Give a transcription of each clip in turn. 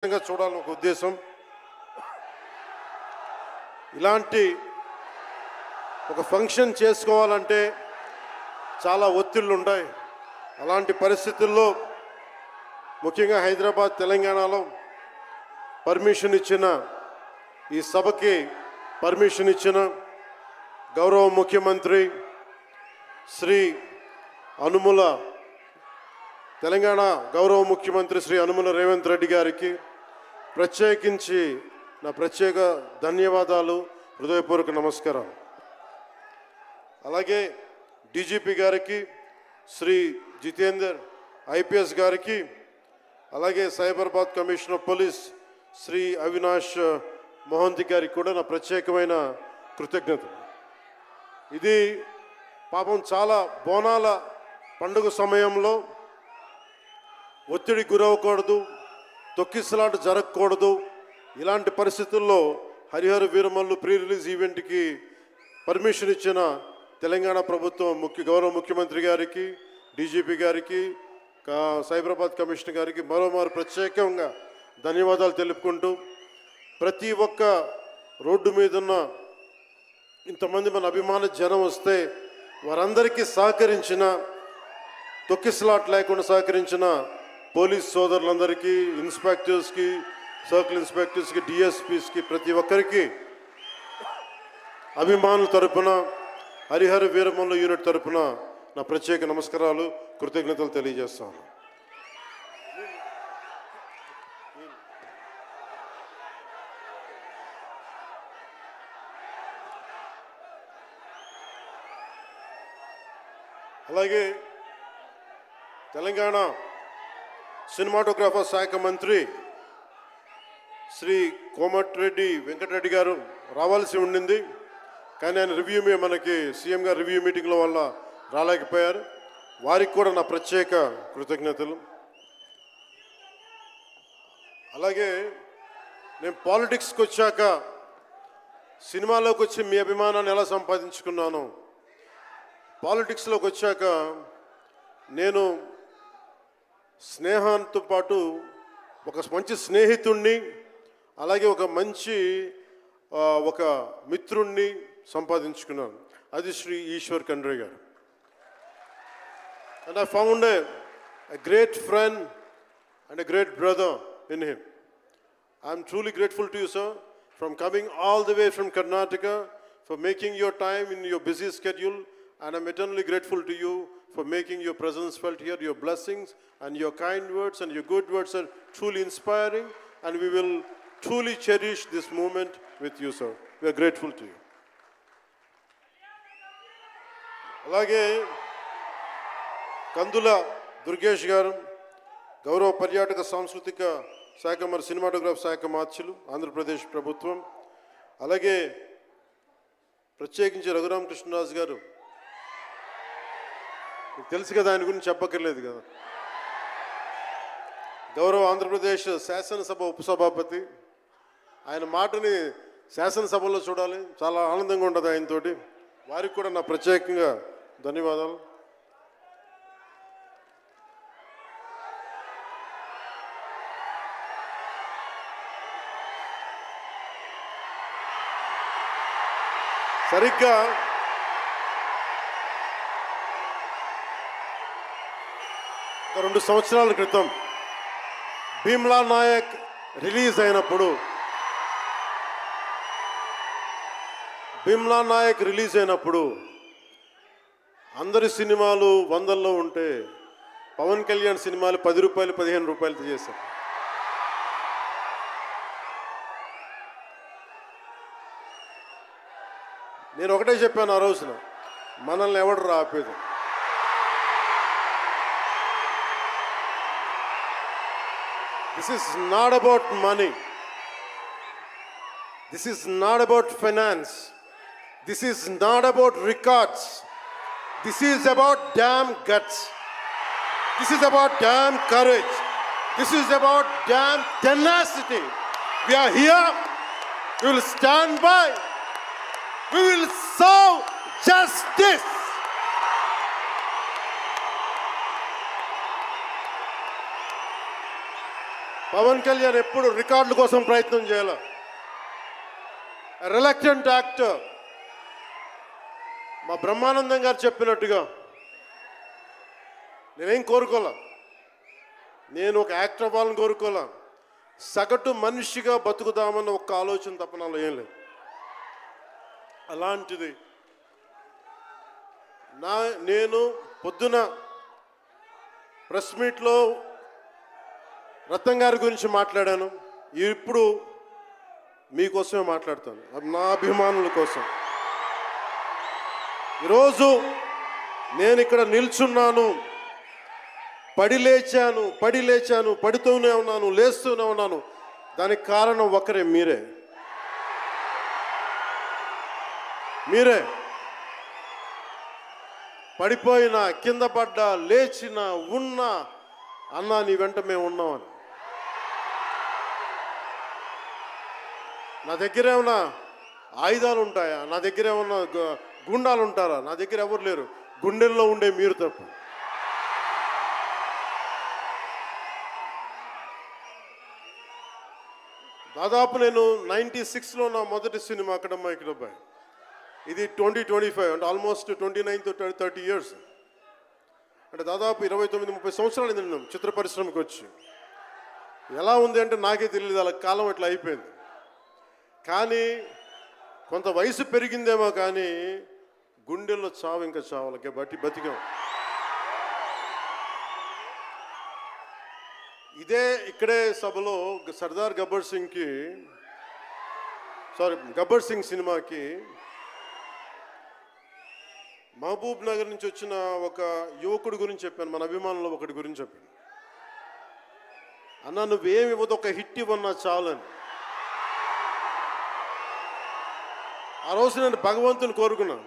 చూడాలని ఒక ఉద్దేశం. ఇలాంటి ఒక ఫంక్షన్ చేసుకోవాలంటే చాలా ఒత్తిళ్ళు ఉంటాయి. అలాంటి పరిస్థితుల్లో ముఖ్యంగా హైదరాబాద్ తెలంగాణలో పర్మిషన్ ఇచ్చిన ఈ సభకి పర్మిషన్ ఇచ్చిన గౌరవ ముఖ్యమంత్రి శ్రీ అనుముల తెలంగాణ గౌరవ ముఖ్యమంత్రి శ్రీ అనుముల రేవంత్ రెడ్డి గారికి ప్రత్యేకించి నా ప్రత్యేక ధన్యవాదాలు, హృదయపూర్వక నమస్కారాలు. అలాగే డీజీపీ గారికి, శ్రీ జితేందర్ ఐపీఎస్ గారికి, అలాగే Cyberabad commissioner of police Shri Avinash Mohanty గారికి కూడా నా ప్రత్యేకమైన కృతజ్ఞతలు. ఇది పాపం చాలా బోనాల పండుగ సమయంలో ఒత్తిడి గురవకూడదు, తొక్కిసలాట జరగకూడదు. ఇలాంటి పరిస్థితుల్లో హరిహర వీరమల్లు ప్రీ రిలీజ్ ఈవెంట్కి పర్మిషన్ ఇచ్చిన తెలంగాణ ప్రభుత్వం గౌరవ ముఖ్యమంత్రి గారికి, డీజీపీ గారికి, సైబరాబాద్ కమిషనర్ గారికి మరోమారు ప్రత్యేకంగా ధన్యవాదాలు తెలుపుకుంటూ, ప్రతి ఒక్క రోడ్డు మీదున్న ఇంతమంది మన అభిమాన జనం వస్తే వారందరికీ సహకరించిన, తొక్కిసలాట లేకుండా సహకరించిన పోలీస్ సోదరులందరికీ, ఇన్స్పెక్టర్స్కి, సర్కిల్ ఇన్స్పెక్టర్స్కి, డిఎస్పీస్కి, ప్రతి ఒక్కరికి అభిమానుల తరపున, హరిహర వీరమల్లు యూనిట్ తరపున నా ప్రత్యేక నమస్కారాలు, కృతజ్ఞతలు తెలియజేస్తాను. అలాగే తెలంగాణ సినిమాటోగ్రాఫర్ శాఖ మంత్రి శ్రీ కోమటిరెడ్డి వెంకటరెడ్డి గారు రావాల్సి ఉండింది, కానీ ఆయన మనకి సీఎం గారు రివ్యూ మీటింగ్ల వల్ల రాలేకపోయారు. వారికి కూడా నా ప్రత్యేక కృతజ్ఞతలు. అలాగే నేను పాలిటిక్స్కి వచ్చాక, సినిమాలోకి వచ్చి మీ అభిమానాన్ని ఎలా సంపాదించుకున్నాను, పాలిటిక్స్లోకి వచ్చాక నేను స్నేహంతో పాటు ఒక మంచి స్నేహితుణ్ణి, అలాగే ఒక మంచి ఒక మిత్రుణ్ణి సంపాదించుకున్నాను. అది శ్రీ ఈశ్వర్ ఖండ్రే గారు. And I found a great friend and a great brother in him. I am truly grateful to you, sir, from coming all the way from Karnataka, for making your time in your busy schedule, and I'm eternally grateful to you for making your presence felt here. Your blessings and your kind words and your good words are truly inspiring, and we will truly cherish this moment with you, sir. We are grateful to you. అలాగే కందుల దుర్గేష్ గారు, గౌరవ పర్యాటక సాంస్కృతిక శాఖ మరి cinematograph శాఖ మార్చులు, ఆంధ్రప్రదేశ్ ప్రభుత్వం. అలాగే ప్రత్యేకించి రఘురామకృష్ణరాజు గారు, మీకు తెలుసు కదా, ఆయన గురించి చెప్పక్కర్లేదు కదా, గౌరవ ఆంధ్రప్రదేశ్ శాసనసభ ఉపసభాపతి. ఆయన మాటని శాసనసభలో చూడాలి, చాలా ఆనందంగా ఉంటుంది ఆయనతోటి. వారికి కూడా నా ప్రత్యేకంగా ధన్యవాదాలు. సరిగ్గా ఒక 2 సంవత్సరాల క్రితం భీమ్లా నాయక్ రిలీజ్ అయినప్పుడు, అందరి సినిమాలు 100లో ఉంటే పవన్ కళ్యాణ్ సినిమాలు 10 రూపాయలు 15 రూపాయలతో చేశారు. నేను ఒకటే చెప్పాను ఆ రోజున, మనల్ని ఎవడు రాపేది. This is not about money. This is not about finance. This is not about records. This is about damn guts. This is about damn courage. This is about damn tenacity. We are here. We will stand by. We will serve justice. Pawan Kalyan ఎప్పుడు రికార్డుల కోసం ప్రయత్నం చేయాలి. Reluctant actor. మా బ్రహ్మానందం గారు చెప్పినట్టుగా నేనేం కోరుకోలే, నేను ఒక యాక్టర్ అవ్వాలని కోరుకోలే, సగటు మనిషిగా బతుకుదామన్న ఒక్క ఆలోచన తప్ప నాలో ఏం లేదు. అలాంటిది నేను పొద్దున ప్రెస్ మీట్లో రత్నం గారి గురించి మాట్లాడాను. ఇప్పుడు మీకోసమే మాట్లాడతాను, నా అభిమానుల కోసం. ఈరోజు నేను ఇక్కడ నిల్చున్నాను, పడి లేచాను, పడుతూనే ఉన్నాను, లేస్తూనే ఉన్నాను. దానికి కారణం ఒకరే, మీరే. పడిపోయినా, కింద పడ్డా, లేచినా, ఉన్నా అన్నా నీ వెంట మేము ఉన్నామని. నా దగ్గర ఏమన్నా ఆయుధాలు ఉంటాయా? నా దగ్గర ఏమన్నా గుండాలు ఉంటారా? నా దగ్గర ఎవరు లేరు, గుండెల్లో ఉండే మీరు తప్ప. దాదాపు నేను 96లో నా మొదటి సినిమా అక్కడమ్మ ఇక్కడబ్బాయి. ఇది 2025 అంటే ఆల్మోస్ట్ 29 to 30 years. అంటే దాదాపు 29-30 సంవత్సరాలు నేను చిత్ర పరిశ్రమకు వచ్చి. ఎలా ఉంది అంటే నాకే తెలియదు, అలా కాలం ఇట్లా అయిపోయింది. కానీ కొంత వయసు పెరిగిందేమో కానీ గుండెల్లో చావు ఇంకా చావాలి, బతికాం. ఇక్కడే సభలో సర్దార్ గబ్బర్ సింగ్ సినిమాకి మహబూబ్ నగర్ నుంచి వచ్చిన ఒక యువకుడి గురించి చెప్పాను, మన అభిమానుల్లో ఒకటి గురించి చెప్పాను. అన్న నువ్వేమి ఇవ్వదు, ఒక హిట్ ఇవ్వన్నా చాలని. ఆ రోజు నేను భగవంతుని కోరుకున్నాను,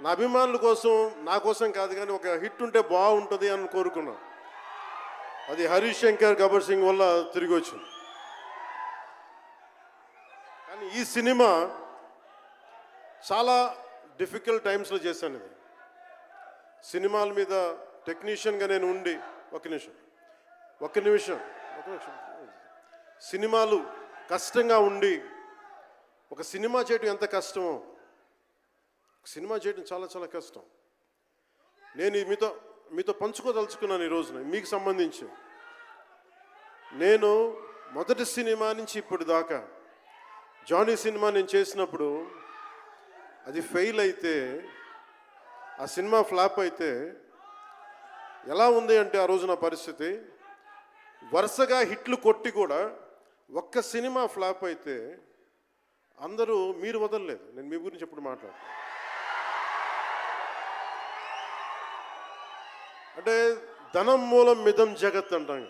నా అభిమానుల కోసం, నా కోసం కాదు కానీ ఒక హిట్ ఉంటే బాగుంటుంది అని కోరుకున్నాను. అది హరీష్ శంకర్ గబ్బర్ సింగ్ వల్ల తిరిగి వచ్చింది. కానీ ఈ సినిమా చాలా డిఫికల్ట్ టైమ్స్లో చేశాను. ఇది సినిమాల మీద టెక్నీషియన్గా నేను ఉండి ఒక నిమిషం సినిమాలు కష్టంగా ఉండి, ఒక సినిమా చేయడం ఎంత కష్టమో, సినిమా చేయడం చాలా చాలా కష్టం. నేను మీతో పంచుకోదలుచుకున్నాను ఈ రోజున. మీకు సంబంధించి నేను మొదటి సినిమా నుంచి ఇప్పుడు దాకా జానీ సినిమా నేను చేసినప్పుడు అది ఫెయిల్ అయితే, ఆ సినిమా ఫ్లాప్ అయితే ఎలా ఉంది అంటే ఆ రోజు నా పరిస్థితి, వరుసగా హిట్లు కొట్టి కూడా ఒక్క సినిమా ఫ్లాప్ అయితే అందరూ మీరు వదలలేదు. నేను మీ గురించి ఎప్పుడు మాట్లాడతాను అంటే ధనం మూలం మిదం జగత్ అంటాం.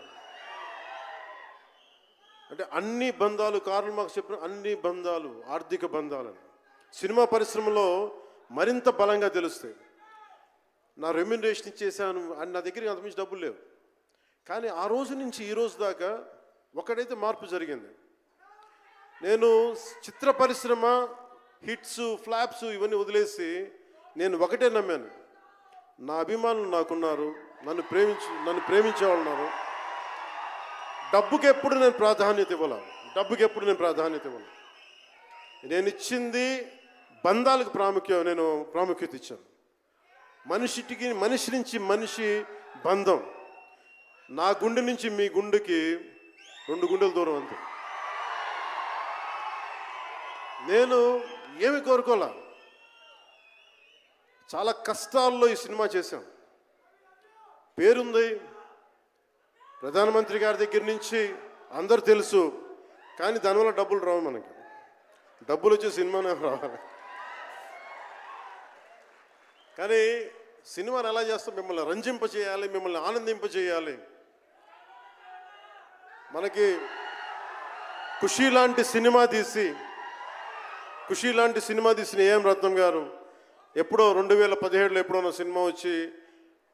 అంటే అన్ని బంధాలు, కార్ల్ మార్క్స్ చెప్పిన అన్ని బంధాలు ఆర్థిక బంధాలని సినిమా పరిశ్రమలో మరింత బలంగా తెలుస్తాయి. నా రెమ్యునరేషన్ ఇచ్చేసాను అని నా దగ్గర అంతమించి డబ్బులు లేవు. కానీ ఆ రోజు నుంచి ఈ రోజు దాకా ఒకటైతే మార్పు జరిగింది. నేను చిత్ర పరిశ్రమ హిట్స్ ఫ్లాప్స్ ఇవన్నీ వదిలేసి నేను ఒకటే నమ్మాను, నా అభిమానులు నాకున్నారు, నన్ను ప్రేమించేవాళ్ళు ఉన్నారు. డబ్బుకి ఎప్పుడు నేను ప్రాధాన్యత ఇవ్వను. నేను ఇచ్చింది బంధాలకు ప్రాముఖ్యత ఇచ్చాను. మనిషి నుంచి మనిషి బంధం. నా గుండె నుంచి మీ గుండెకి 2 గుండెల దూరం అంతే. నేను ఏమి కోరుకోలే, చాలా కష్టాల్లో ఈ సినిమా చేశాం. పేరుంది, ప్రధానమంత్రి గారి దగ్గర నుంచి అందరు తెలుసు. కానీ దానివల్ల డబ్బులు రావు, మనకి డబ్బులు వచ్చే సినిమానే రావాలి. కానీ సినిమాని ఎలా చేస్తాం, మిమ్మల్ని రంజింపజేయాలి, మిమ్మల్ని ఆనందింపజేయాలి. మనకి ఖుషీ లాంటి సినిమా తీసిన ఏఎం రత్నం గారు ఎప్పుడో 2017లో ఎప్పుడో నా సినిమా వచ్చి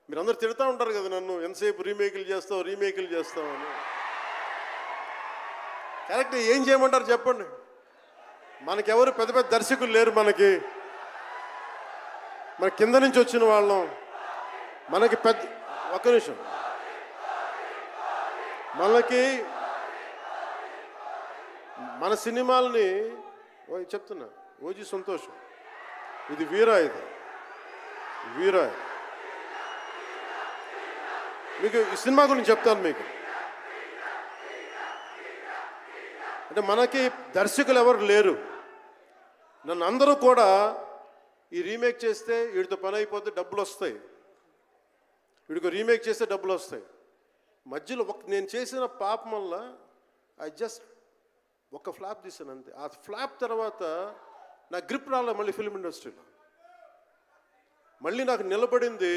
మీరందరూ తిడతా ఉంటారు కదా నన్ను, ఎంతసేపు రీమేకులు చేస్తావు అని. కరెక్ట్, ఏం చేయమంటారు చెప్పండి. మనకెవరు పెద్ద పెద్ద దర్శకులు లేరు, మన కింద నుంచి వచ్చిన వాళ్ళం. మనకి ఒక్క నిమిషం మనకి మన సినిమాలని చెప్తున్నా ఓజీ సంతోషం, ఇది వీరా, ఇది వీరా. మీకు ఈ సినిమా గురించి చెప్తాను మీకు. అంటే మనకి దర్శకులు ఎవరు లేరు. నన్ను అందరూ కూడా ఈ రీమేక్ చేస్తే వీడితో పని అయిపోతే డబ్బులు వస్తాయి, వీడికి రీమేక్ చేస్తే డబ్బులు వస్తాయి. మధ్యలో నేను చేసిన పాపం వల్ల ఒక ఫ్లాప్ తీసాను అంతే. ఆ ఫ్లాప్ తర్వాత నా గ్రిప్ రాలే మళ్ళీ ఫిల్మ్ ఇండస్ట్రీలో. మళ్ళీ నాకు నిలబడింది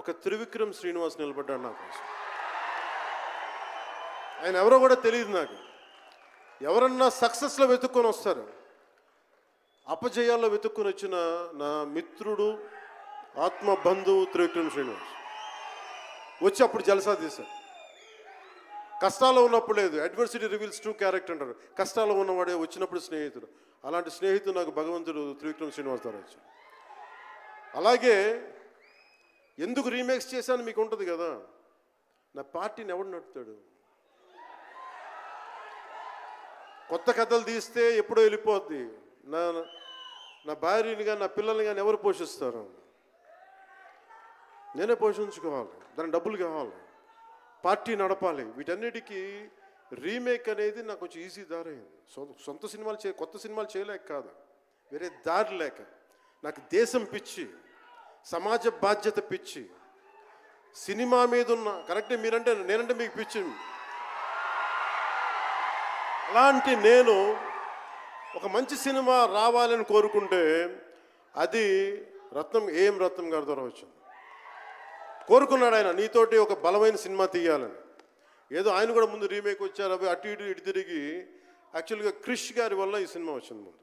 ఒక త్రివిక్రమ్ శ్రీనివాస్ నిలబడ్డాడు నా కోసం. ఆయన ఎవరో కూడా తెలియదు నాకు. ఎవరన్నా సక్సెస్లో వెతుక్కొని వస్తారు, అపజయాల్లో వెతుక్కొని వచ్చిన నా మిత్రుడు, ఆత్మ బంధువు త్రివిక్రమ్ శ్రీనివాస్ వచ్చి అప్పుడు జలసా తీశారు. కష్టాల్లో ఉన్నప్పుడు లేదు, అడ్వర్సిటీ రివీల్స్ ట్రూ క్యారెక్టర్ అంటారు. కష్టాల్లో ఉన్నవాడే వచ్చినప్పుడు స్నేహితుడు. అలాంటి స్నేహితుడు నాకు భగవంతుడు త్రివిక్రమ్ శ్రీనివాస్ ద్వారా వచ్చాడు. అలాగే ఎందుకు రీమేక్స్ చేశాను మీకు ఉంటుంది కదా. నా పార్టీని ఎవడు నడుపుతాడు? కొత్త కథలు తీస్తే ఎప్పుడో వెళ్ళిపోద్ది. నా భార్యని కానీ నా పిల్లల్ని కానీ ఎవరు పోషిస్తారు? నేనే పోషించుకోవాలి, దానికి డబ్బులు కావాలి, పార్టీ నడపాలి. వీటన్నిటికీ రీమేక్ అనేది నాకు కొంచెం ఈజీ దారైంది. సొంత సినిమాలు కొత్త సినిమాలు చేయలేక కాదు, వేరే దారి లేక. నాకు దేశం పిచ్చి, సమాజ బాధ్యత పిచ్చి, సినిమా మీద ఉన్న కరెక్టే. నేనంటే మీకు పిచ్చి. అలాంటి నేను ఒక మంచి సినిమా రావాలని కోరుకుంటే అది రత్నం గారి ద్వారా వచ్చింది. కోరుకున్నాడు ఆయన, నీతోటి ఒక బలమైన సినిమా తీయాలని. ఏదో ఆయన కూడా ముందు రీమేక్ వచ్చారు, అవి అటు ఇటు తిరిగి యాక్చువల్గా క్రిష్ గారి వల్ల ఈ సినిమా వచ్చింది. ముందు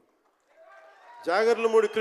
జాగర్లమూడి